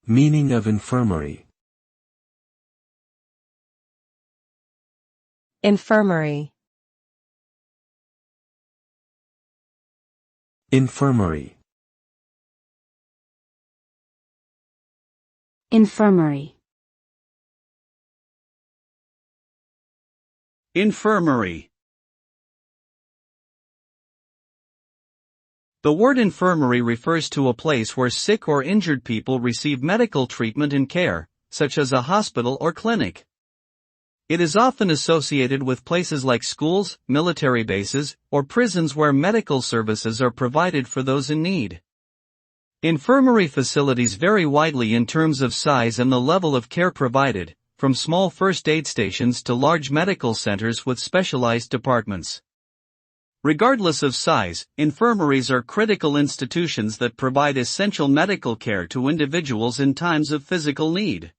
Meaning of infirmary. Infirmary. Infirmary. Infirmary. Infirmary. The word infirmary refers to a place where sick or injured people receive medical treatment and care, such as a hospital or clinic. It is often associated with places like schools, military bases, or prisons where medical services are provided for those in need. Infirmary facilities vary widely in terms of size and the level of care provided, from small first aid stations to large medical centers with specialized departments. Regardless of size, infirmaries are critical institutions that provide essential medical care to individuals in times of physical need.